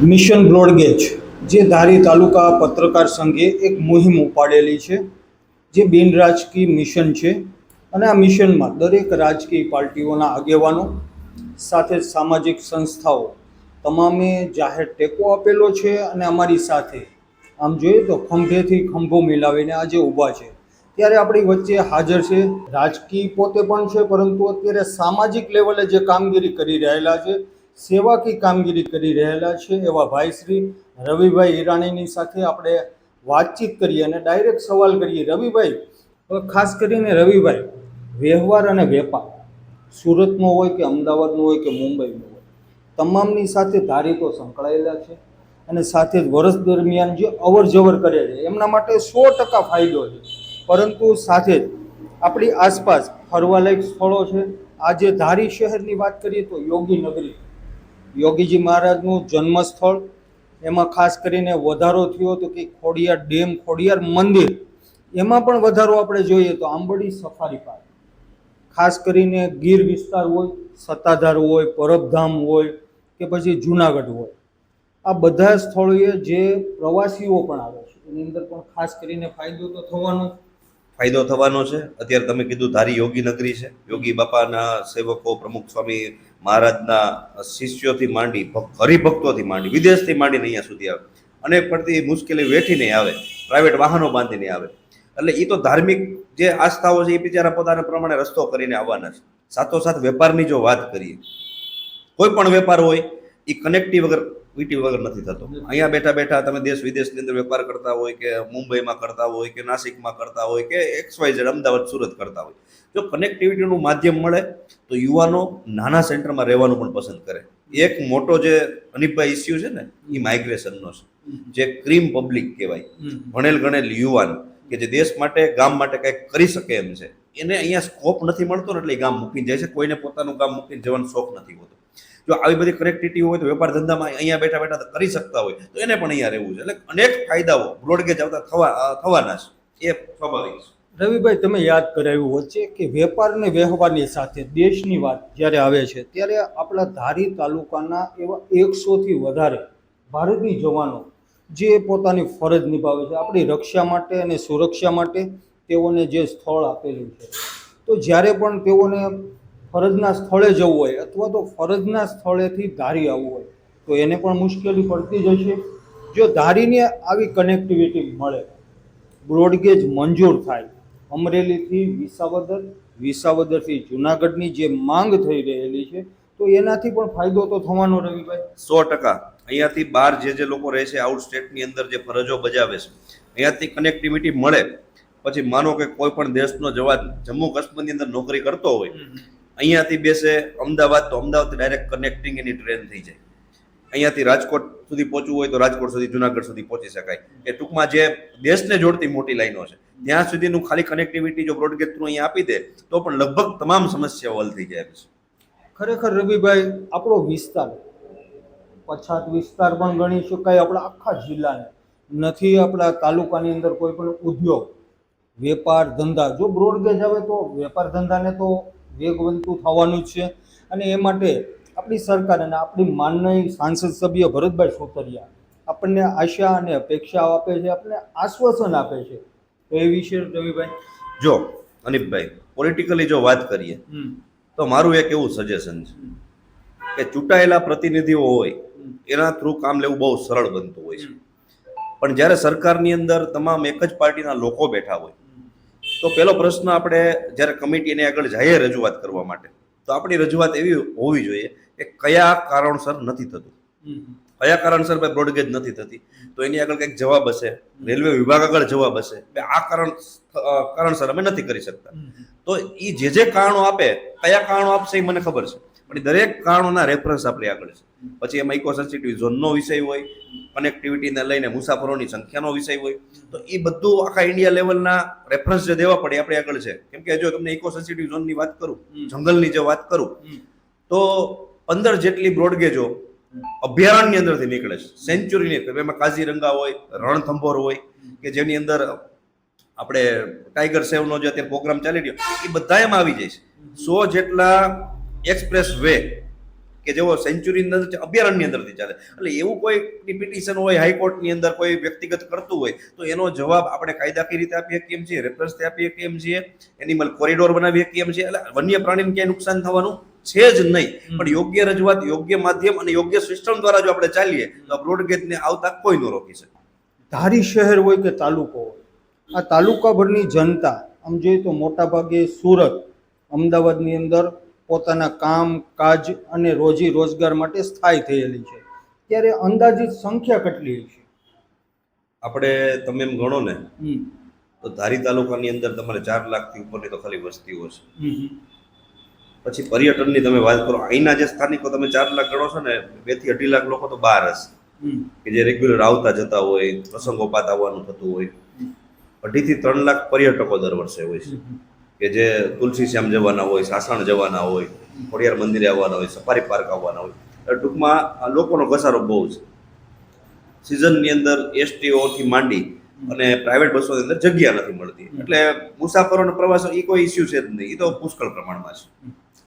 Mission broad gauge જે ધારી તાલુકા પત્રકાર સંઘે એક મુહિમ ઉપાડેલી છે, જે બિન રાજકીય મિશન છે. અને આ મિશનમાં દરેક રાજકીય પાર્ટીઓના આગેવાનો સાથે સામાજિક સંસ્થાઓ તમામે જાહેર ટેકો આપેલો છે. અને અમારી સાથે આમ જોઈએ તો ખંભેથી ખંભો મિલાવીને આજે ઊભા છે. ત્યારે આપણી વચ્ચે હાજર છે રાજકીય પોતે પણ છે, પરંતુ અત્યારે સામાજિક લેવલે જે કામગીરી કરી રહેલા છે, સેવાકીય કામગીરી કરી રહેલા છે, એવા ભાઈ શ્રી રવિભાઈ ઈરાણીની સાથે આપણે વાતચીત કરીએ અને ડાયરેક્ટ સવાલ કરીએ. રવિભાઈ, હવે ખાસ કરીને રવિભાઈ, વ્યવહાર અને વેપાર સુરતનો હોય કે અમદાવાદનો હોય કે મુંબઈનો હોય, તમામની સાથે ધારી તો સંકળાયેલા છે. અને સાથે જ વર્ષ દરમિયાન જે અવર જવર કરે છે એમના માટે 100% ફાયદો છે. પરંતુ સાથે જ આપણી આસપાસ ફરવાલાયક સ્થળો છે. આજે ધારી શહેરની વાત કરીએ તો યોગી નગરી, યોગીજી મહારાજનું જન્મસ્થળ, એમાં ખાસ કરીને વધારો થયો તો કે ખોડિયાર ડેમ, ખોડિયાર મંદિર, એમાં પણ વધારો આપણે જોઈએ તો આંબડી સફારી પાર્ક, ખાસ કરીને ગીર વિસ્તાર હોય, સત્તાધાર હોય, પરબધામ હોય કે પછી જુનાગઢ હોય, આ બધા સ્થળોએ જે પ્રવાસીઓ પણ આવે છે એની અંદર પણ ખાસ કરીને ફાયદો થવાનો છે. અત્યારે તમે કીધું ધારી યોગી નગરી છે. યોગી બાપાના સેવકો, પ્રમુખ સ્વામી મહારાજના શિષ્યોથી માંડી, હરિભક્તોથી માંડી, વિદેશથી માંડીને અહીંયા સુધી આવે, અનેક પડતી મુશ્કેલી વેઠીને આવે, પ્રાઇવેટ વાહનો બાંધીને આવે. એટલે એ તો ધાર્મિક જે આસ્થાઓ છે એ બિચારા પોતાના પ્રમાણે રસ્તો કરીને આવવાના છે. સાથોસાથ વેપારની જો વાત કરીએ, કોઈ પણ વેપાર હોય એ કનેક્ટિવિટી વગર નથી થતો. અહીંયા બેઠા બેઠા તમે દેશ વિદેશની અંદર વેપાર કરતા હોય, કે મુંબઈમાં કરતા હોય, કે નાસિકમાં કરતા હોય, કે XYZ અમદાવાદ, સુરત કરતા હોય, જો કનેક્ટિવિટીનું માધ્યમ મળે તો યુવાનો નાના સેન્ટરમાં રહેવાનું પણ પસંદ કરે. એક મોટો જે અનિપભાઈ ઇસ્યુ છે ને, એ માઇગ્રેશનનો છે, જે ક્રીમ પબ્લિક કહેવાય, ભણેલ ગણેલ યુવાન કે જે દેશ માટે, ગામ માટે કંઈક કરી શકે એમ છે, એને અહીંયા સ્કોપ નથી મળતો ને એટલે એ ગામ મૂકીને જાય છે. કોઈને પોતાનું ગામ મૂકીને જવાનો શોખ નથી હોતો. જો આવી બધી કનેક્ટિવિટી હોય તો વેપાર ધંધામાં અહીંયા બેઠા બેઠા કરી શકતા હોય તો એને પણ અહીંયા રહેવું છે. એટલે અનેક ફાયદાઓ બ્રોડગેજ આવતા થવાના છે, એ સ્વાભાવિક છે. રવિભાઈ, તમે યાદ કરાવ્યું વચ્ચે કે વેપાર અને વ્યવહારની સાથે દેશની વાત જ્યારે આવે છે ત્યારે આપણા ધારી તાલુકાના એવા 100થી વધારે ભારતીય જવાનો જે પોતાની ફરજ નિભાવે છે આપણી રક્ષા માટે અને સુરક્ષા માટે, તેઓને જે સ્થળ આપેલું છે, તો જ્યારે પણ તેઓને ફરજના સ્થળે જવું હોય અથવા તો ફરજના સ્થળેથી ધારી આવવું હોય તો એને પણ મુશ્કેલી પડતી જ હશે. જો ધારીને આવી કનેક્ટિવિટી મળે, બ્રોડગેજ મંજૂર થાય, અમરેલીથી વિસાવદર, વિસાવદરથી જુનાગઢની જે માંગ થઈ રહેલી છે, તો એનાથી પણ ફાયદો તો થવાનો. રવિભાઈ, 100%. અહીંયાથી બહાર જે લોકો રહે છે, આઉટ સ્ટેટની અંદર જે ફરજો બજાવે છે, અહીંયાથી કનેક્ટિવિટી મળે. પછી માનો કે કોઈ પણ દેશનો જવાન જમ્મુ કાશ્મીરની અંદર નોકરી કરતો હોય, અહીંયાથી બેસે અમદાવાદ, તો અમદાવાદથી ડાયરેક્ટ કનેક્ટિંગ એની ટ્રેન થઈ જાય. અહીંયાથી રાજકોટ સુધી પહોંચવું હોય તો રાજકોટ સુધી, જુનાગઢ સુધી પહોંચી શકાય. કે ટૂંકમાં જે દેશને જોડતી મોટી લાઈનો છે ત્યાં સુધીનું ખાલી કનેક્ટિવિટી જો બ્રોડગેજ થ્રુ અહીંયા આપી દે તો પણ લગભગ તમામ સમસ્યાઓ હલ થઈ જાય છે. ખરેખર રવિભાઈ, આપણો વિસ્તાર પછાત વિસ્તાર પણ ગણી શકાય આપણા આખા જિલ્લાને. નથી આપણા તાલુકાની અંદર કોઈ પણ ઉદ્યોગ, વેપાર ધંધા, જો બ્રોડગેજ આવે તો વેપાર ધંધાને તો વેગવંતું થવાનું જ છે. અને એ માટે આપણી સરકાર અને આપણી માનનીય સાંસદ સભ્ય ભરતભાઈ સોતરિયા આપણને આશા અને અપેક્ષાઓ આપે છે, આપણને આશ્વાસન આપે છે. તો એ વિશે રવિભાઈ, જો અનિપભાઈ, પોલિટિકલી જો વાત કરીએ તો મારું એક એવું સજેશન છે કે ચૂંટાયેલા પ્રતિનિધિઓ હોય એના થ્રુ કામ લેવું બહુ સરળ બનતું હોય છે. પણ જ્યારે સરકારની અંદર તમામ એક જ પાર્ટીના લોકો બેઠા હોય તો પેલો પ્રશ્ન આપણે જ્યારે કમિટીને આગળ જઈએ રજૂઆત કરવા માટે, તો આપણી રજૂઆત એવી હોવી જોઈએ કે કયા કારણસર નથી થતું, કયા કારણસર ભાઈ બ્રોડગેજ નથી થતી, તો એની આગળ કંઈક જવાબ હશે, રેલવે વિભાગ આગળ જવાબ હશે કે આ કારણસર અમે નથી કરી શકતા. તો એ જે કારણો આપે, કયા કારણો આપશે એ મને ખબર છે, પણ દરેક કારણોના રેફરન્સ આપણી આગળ છે. પછી એમાં ઇકો સેન્સિટિવ ઝોનનો વિષય હોય, કનેક્ટિવિટીને લઈને મુસાફરોની સંખ્યાનો વિષય હોય, તો એ બધું આખા ઇન્ડિયા લેવલના રેફરન્સ જે દેવા પડે આપણી આગળ છે. કેમ કે જો તમને ઇકો સેન્સિટિવ ઝોનની વાત કરું, જંગલની જે વાત કરું, તો 15 જેટલી બ્રોડગેજો અભયારણ્યની અંદરથી નીકળે છે, સેન્ચુરીની. એમાં કાઝીરંગા હોય, રણથંભોર હોય, કે જેની અંદર આપણે ટાઈગર સેવનો જે અત્યારે પ્રોગ્રામ ચાલી રહ્યો એ બધા એમાં આવી જાય છે. 100 જેટલા એક્સપ્રેસ વે કે જેઓ સેન્ચુરીની અંદર અભયારણ્યની અંદરથી ચાલે. એટલે એવું કોઈ પિટિશન હોય હાઈકોર્ટની અંદર કોઈ વ્યક્તિગત કરતું હોય તો એનો જવાબ આપણે કાયદાકીય રીતે આપી શકીએ એમ છીએ, રેફરન્સથી આપી શકીએ એમ છીએ, એનિમલ કોરિડોર બનાવી શકીએ એમ છીએ. એટલે વન્ય પ્રાણીને ક્યાંય નુકસાન થવાનું છે જ નહીં. પણ યોગ્ય રજૂઆત, યોગ્ય માધ્યમ અને યોગ્ય સિસ્ટમ દ્વારા જો આપણે ચાલીએ તો આ બ્રોડગેજને આવતા કોઈ ન રોકી શકે. ધારી શહેર હોય કે તાલુકો હોય, આ તાલુકાભરની જનતા આમ જોઈએ તો મોટાભાગે સુરત, અમદાવાદની અંદર પોતાના કામ કાજ અને રોજી રોજગાર માટે સ્થાયી થયેલી છે. ત્યારે અંદાજિત સંખ્યા કેટલી છે? આપણે તમે એમ ગણો ને તો ધારી તાલુકાની અંદર તમારે 4 લાખથી ઉપરની તો ખાલી વસ્તીઓ છે. પછી પર્યટનની તમે વાત કરો, અહીંના જે સ્થાનિકો તમે 4 લાખ ગણો છો ને, 2 થી 2.5 લાખ લોકો તો બહાર હશે કે જે રેગ્યુલર આવતા જતા હોય, પ્રસંગોપાત આવવાનું થતું હોય. 2.5 થી 3 લાખ પર્યટકો દર વર્ષે હોય છે કે જે તુલસીશ્યામ જવાના હોય, સાસણ જવાના હોય, ખોડિયાર મંદિરે આવવાના હોય, સફારી પાર્ક આવવાના હોય. ટૂંકમાં આ લોકોનો ઘસારો બહુ છે. સિઝનની અંદર એસટીઓથી માંડી અને પ્રાઇવેટ બસોની અંદર જગ્યા નથી મળતી. એટલે મુસાફરો અને પ્રવાસો એ કોઈ ઇસ્યુ છે જ નહીં, એ તો પુષ્કળ પ્રમાણમાં છે.